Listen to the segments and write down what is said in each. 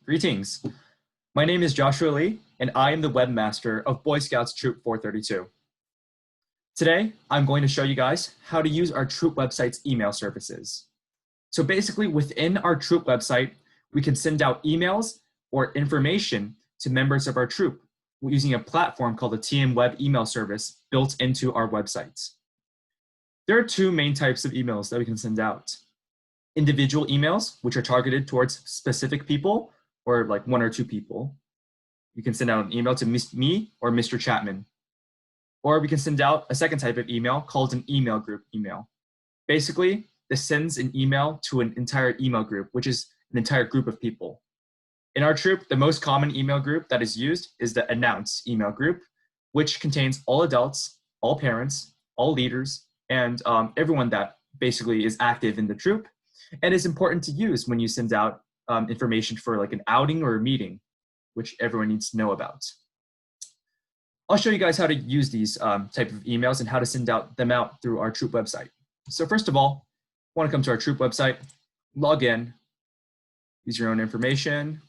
Greetings. My name is Joshua Lee, and I am the webmaster of Boy Scouts Troop 432. Today, I'm going to show you guys how to use our troop website's email services. So basically, within our troop website, we can send out emails or information to members of our troop using a platform called the TM Web email service built into our websites. There are two main types of emails that we can send out. Individual emails, which are targeted towards specific people, or like one or two people. You can send out an email to me or Mr. Chapman. Or we can send out a second type of email called an email group email. Basically, this sends an email to an entire email group, which is an entire group of people. In our troop, the most common email group that is used is the announce email group, which contains all adults, all parents, all leaders, and everyone that basically is active in the troop, and is important to use when you send out information for like an outing or a meeting, which everyone needs to know about. I'll show you guys how to use these type of emails and how to send them out through our troop website. So first of all, want to come to our troop website, log in, use your own information.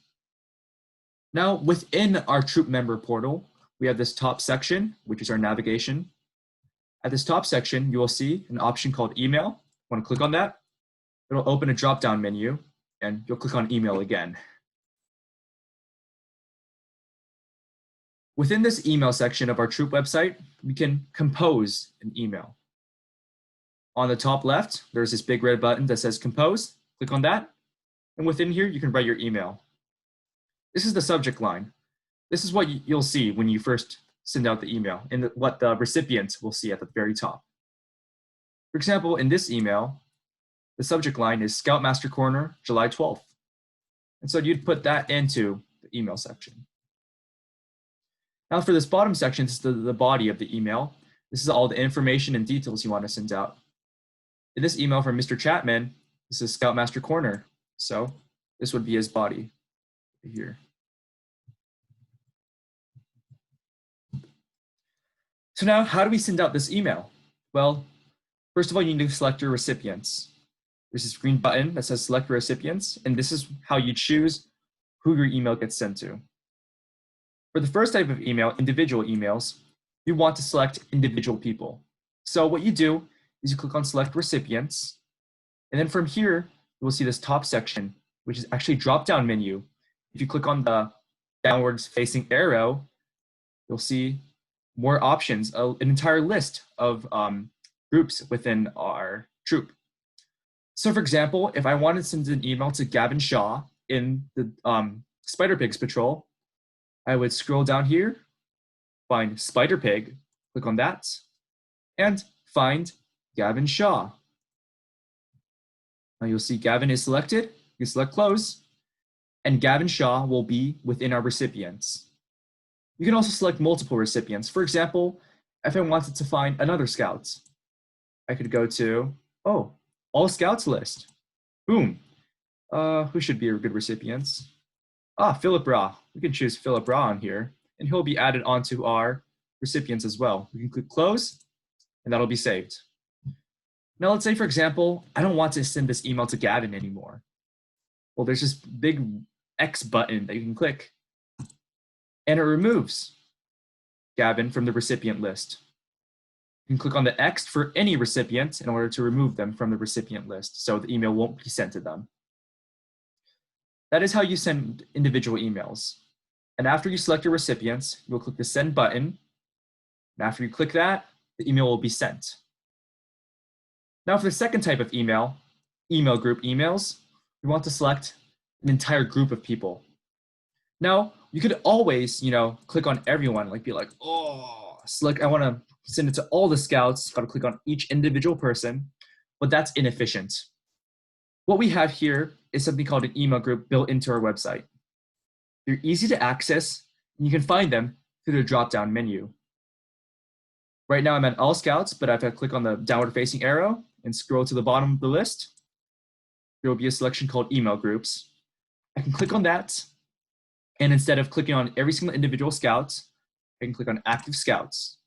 Now within our troop member portal, we have this top section, which is our navigation. At this top section, you will see an option called email. Want to click on that? It'll open a drop-down menu, and you'll click on email again. Within this email section of our troop website, we can compose an email. On the top left, there's this big red button that says compose. Click on that. And within here, you can write your email. This is the subject line. This is what you'll see when you first send out the email and what the recipient will see at the very top. For example, in this email, the subject line is Scoutmaster Corner, July 12th. And so you'd put that into the email section. Now for this bottom section, this is the body of the email. This is all the information and details you want to send out. In this email from Mr. Chapman, this is Scoutmaster Corner. So this would be his body here. So now how do we send out this email? Well, first of all, you need to select your recipients. There's this green button that says select recipients, and this is how you choose who your email gets sent to. For the first type of email, individual emails, you want to select individual people. So what you do is you click on select recipients, and then from here, you will see this top section, which is actually a drop-down menu. If you click on the downwards facing arrow, you'll see more options, an entire list of groups within our troop. So for example, if I wanted to send an email to Gavin Shaw in the Spider Pigs Patrol, I would scroll down here, find Spider Pig, click on that, and find Gavin Shaw. Now you'll see Gavin is selected, you can select close, and Gavin Shaw will be within our recipients. You can also select multiple recipients. For example, if I wanted to find another scout, I could go to, all scouts list. Boom. Who should be a good recipients? Philip Raw. We can choose Philip Raw on here, and he'll be added onto our recipients as well. We can click close, and that'll be saved. Now let's say, for example, I don't want to send this email to Gavin anymore. Well, there's this big X button that you can click, and it removes Gavin from the recipient list. You can click on the X for any recipient in order to remove them from the recipient list, so the email won't be sent to them. That is how you send individual emails. And after you select your recipients, you'll click the send button. And after you click that, the email will be sent. Now for the second type of email group emails, we want to select an entire group of people. Now, you could always, click on everyone, be like, I want to send it to all the scouts, got to click on each individual person, but that's inefficient. What we have here is something called an email group built into our website. They're easy to access, and you can find them through the drop-down menu. Right now I'm at all scouts, but if I click on the downward facing arrow and scroll to the bottom of the list, there will be a selection called email groups. I can click on that, and instead of clicking on every single individual scout, I can click on active scouts.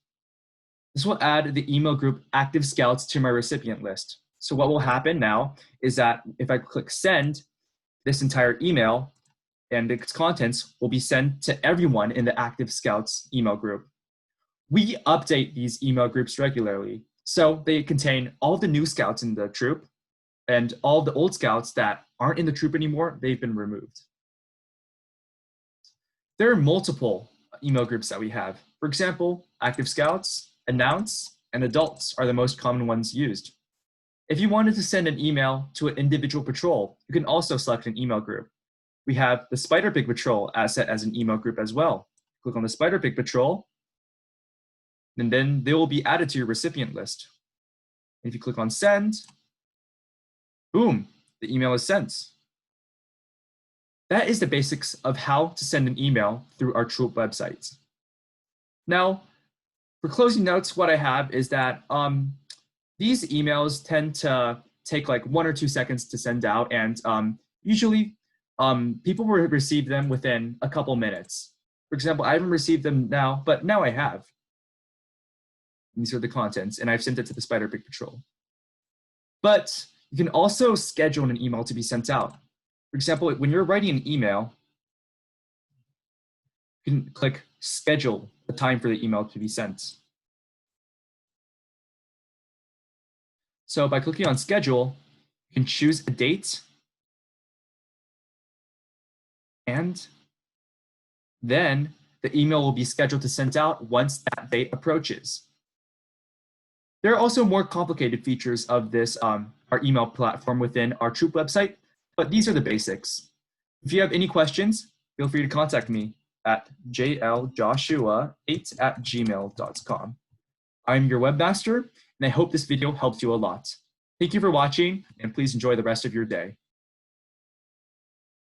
This will add the email group active scouts to my recipient list. So what will happen now is that if I click send, this entire email and its contents will be sent to everyone in the Active Scouts email group. We update these email groups regularly, so they contain all the new scouts in the troop, and all the old scouts that aren't in the troop anymore, they've been removed. There are multiple email groups that we have. For example, Active Scouts, Announce, and Adults are the most common ones used. If you wanted to send an email to an individual patrol, you can also select an email group. We have the Spider Pig Patrol set as an email group as well. Click on the Spider Pig Patrol, and then they will be added to your recipient list. And if you click on Send, boom, the email is sent. That is the basics of how to send an email through our troop website. Now, for closing notes, what I have is that these emails tend to take like 1 or 2 seconds to send out, and usually people will receive them within a couple minutes. For example, I haven't received them now, but now I have. And these are the contents, and I've sent it to the Spider Pig Patrol. But you can also schedule an email to be sent out. For example, when you're writing an email, you can click schedule the time for the email to be sent. So by clicking on schedule, you can choose a date, and then the email will be scheduled to send out once that date approaches. There are also more complicated features of this, our email platform within our troop website, but these are the basics. If you have any questions, feel free to contact me at jljoshua8@gmail.com. I'm your webmaster, and I hope this video helped you a lot. Thank you for watching, and please enjoy the rest of your day.